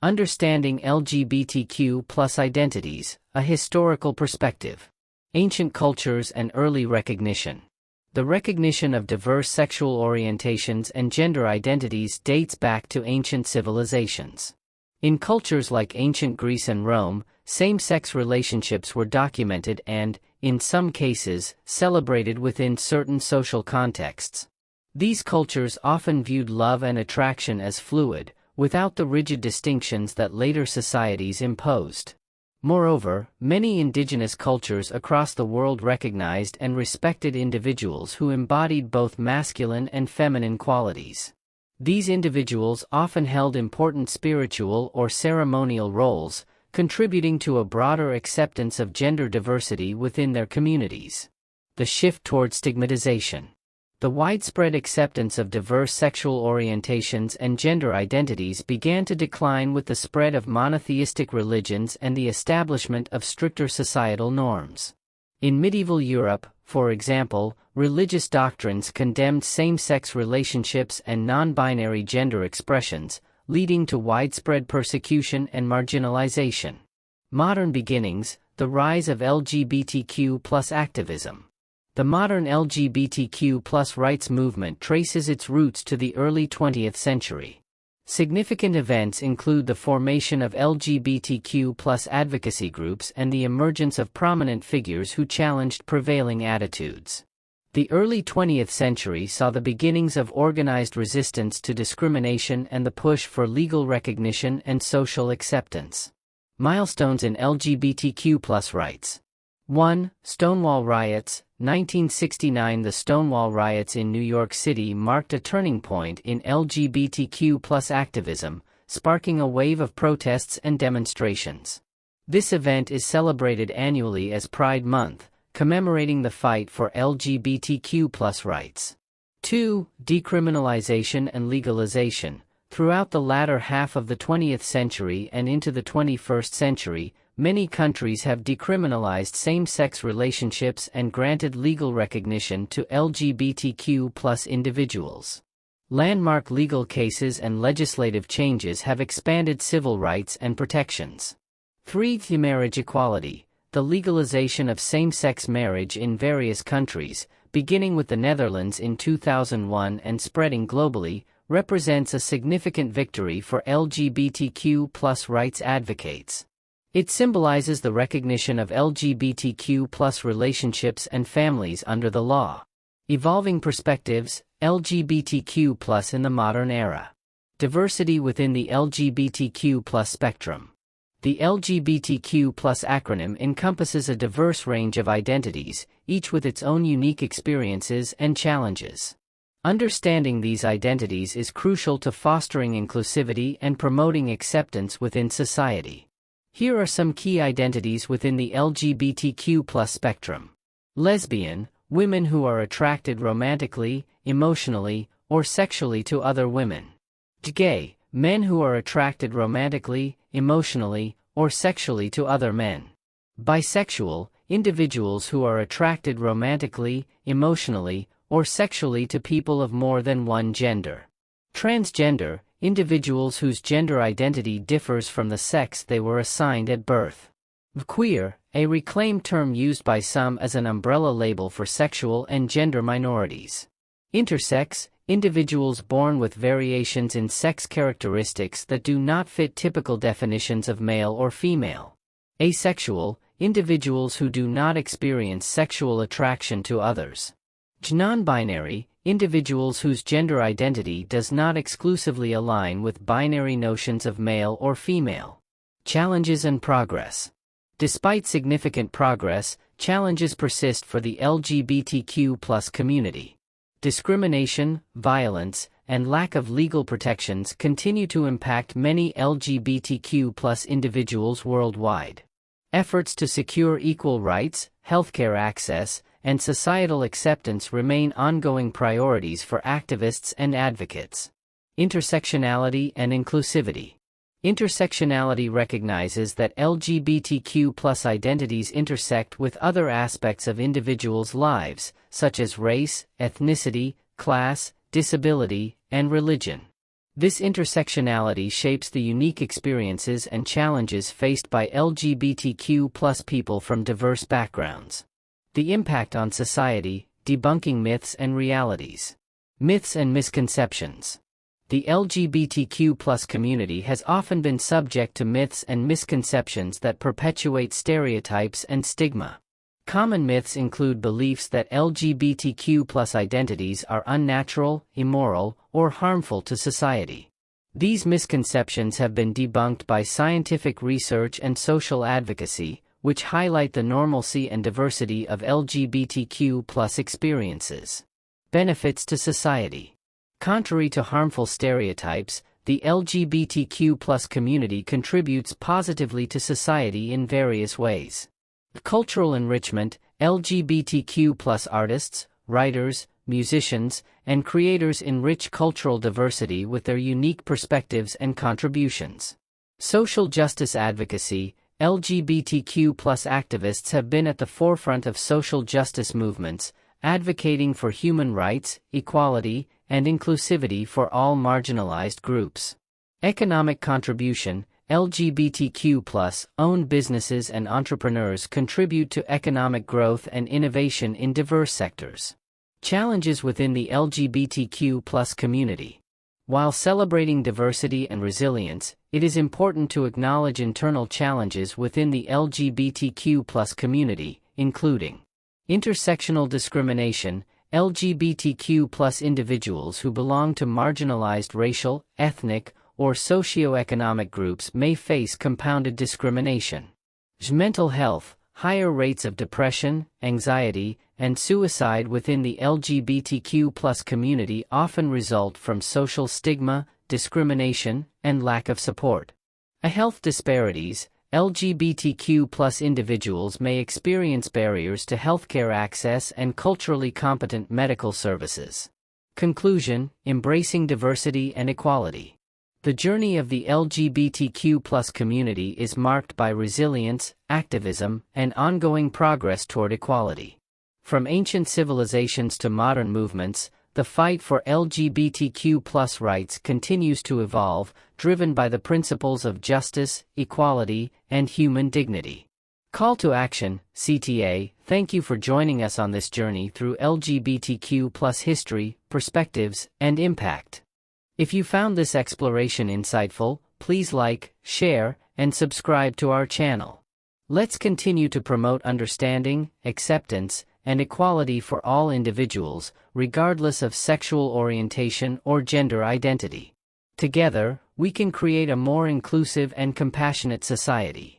Understanding LGBTQ+ identities, a historical perspective. Ancient cultures and early recognition. The recognition of diverse sexual orientations and gender identities dates back to ancient civilizations. In cultures like ancient Greece and Rome, same-sex relationships were documented and, in some cases, celebrated within certain social contexts. These cultures often viewed love and attraction as fluid, without the rigid distinctions that later societies imposed. Moreover, many indigenous cultures across the world recognized and respected individuals who embodied both masculine and feminine qualities. These individuals often held important spiritual or ceremonial roles, contributing to a broader acceptance of gender diversity within their communities. The shift toward stigmatization. The widespread acceptance of diverse sexual orientations and gender identities began to decline with the spread of monotheistic religions and the establishment of stricter societal norms. In medieval Europe, for example, religious doctrines condemned same-sex relationships and non-binary gender expressions, leading to widespread persecution and marginalization. Modern beginnings, the rise of LGBTQ+ activism. The modern LGBTQ+ rights movement traces its roots to the early 20th century. Significant events include the formation of LGBTQ+ advocacy groups and the emergence of prominent figures who challenged prevailing attitudes. The early 20th century saw the beginnings of organized resistance to discrimination and the push for legal recognition and social acceptance. Milestones in LGBTQ+ rights. 1. Stonewall Riots, 1969. The Stonewall Riots in New York City marked a turning point in LGBTQ+ activism, sparking a wave of protests and demonstrations. This event is celebrated annually as Pride Month, commemorating the fight for LGBTQ+ rights. 2. Decriminalization and legalization. Throughout the latter half of the 20th century and into the 21st century, many countries have decriminalized same-sex relationships and granted legal recognition to LGBTQ+ individuals. Landmark legal cases and legislative changes have expanded civil rights and protections. 3. Marriage equality. The legalization of same-sex marriage in various countries, beginning with the Netherlands in 2001 and spreading globally, represents a significant victory for LGBTQ+ rights advocates. It symbolizes the recognition of LGBTQ+ relationships and families under the law. Evolving perspectives, LGBTQ+ in the modern era. Diversity within the LGBTQ+ spectrum. The LGBTQ+ acronym encompasses a diverse range of identities, each with its own unique experiences and challenges. Understanding these identities is crucial to fostering inclusivity and promoting acceptance within society. Here are some key identities within the LGBTQ+ spectrum. Lesbian, women who are attracted romantically, emotionally, or sexually to other women. Gay, men who are attracted romantically, emotionally, or sexually to other men. Bisexual, individuals who are attracted romantically, emotionally, or sexually to people of more than one gender. Transgender, individuals whose gender identity differs from the sex they were assigned at birth. Queer, a reclaimed term used by some as an umbrella label for sexual and gender minorities. Intersex, individuals born with variations in sex characteristics that do not fit typical definitions of male or female. Asexual, individuals who do not experience sexual attraction to others. Non-binary, individuals whose gender identity does not exclusively align with binary notions of male or female. Challenges and progress. Despite significant progress, challenges persist for the LGBTQ+ community. Discrimination, violence, and lack of legal protections continue to impact many LGBTQ+ individuals worldwide. Efforts to secure equal rights, healthcare access, and societal acceptance remain ongoing priorities for activists and advocates. Intersectionality and inclusivity. Intersectionality recognizes that LGBTQ+ identities intersect with other aspects of individuals' lives, such as race, ethnicity, class, disability, and religion. This intersectionality shapes the unique experiences and challenges faced by LGBTQ+ people from diverse backgrounds. The impact on society, debunking myths and realities. Myths and misconceptions. The LGBTQ+ community has often been subject to myths and misconceptions that perpetuate stereotypes and stigma. Common myths include beliefs that LGBTQ+ identities are unnatural, immoral, or harmful to society. These misconceptions have been debunked by scientific research and social advocacy, which highlight the normalcy and diversity of LGBTQ+ experiences. Benefits to society. Contrary to harmful stereotypes, the LGBTQ+ community contributes positively to society in various ways. Cultural enrichment. LGBTQ+ artists, writers, musicians, and creators enrich cultural diversity with their unique perspectives and contributions. Social justice advocacy. LGBTQ+ activists have been at the forefront of social justice movements, advocating for human rights, equality, and inclusivity for all marginalized groups. Economic contribution. LGBTQ+-owned businesses and entrepreneurs contribute to economic growth and innovation in diverse sectors. Challenges within the LGBTQ+ community. While celebrating diversity and resilience, it is important to acknowledge internal challenges within the LGBTQ+ community, including intersectional discrimination. LGBTQ+ individuals who belong to marginalized racial, ethnic, or socioeconomic groups may face compounded discrimination. Mental health. Higher rates of depression, anxiety, and suicide within the LGBTQ+ community often result from social stigma, discrimination, and lack of support. Health disparities. LGBTQ+ individuals may experience barriers to healthcare access and culturally competent medical services. Conclusion. Embracing diversity and equality. The journey of the LGBTQ+ community is marked by resilience, activism, and ongoing progress toward equality. From ancient civilizations to modern movements, the fight for LGBTQ+ rights continues to evolve, driven by the principles of justice, equality, and human dignity. Call to action. CTA, thank you for joining us on this journey through LGBTQ+ history, perspectives, and impact. If you found this exploration insightful, please like, share, and subscribe to our channel. Let's continue to promote understanding, acceptance, and equality for all individuals, regardless of sexual orientation or gender identity. Together, we can create a more inclusive and compassionate society.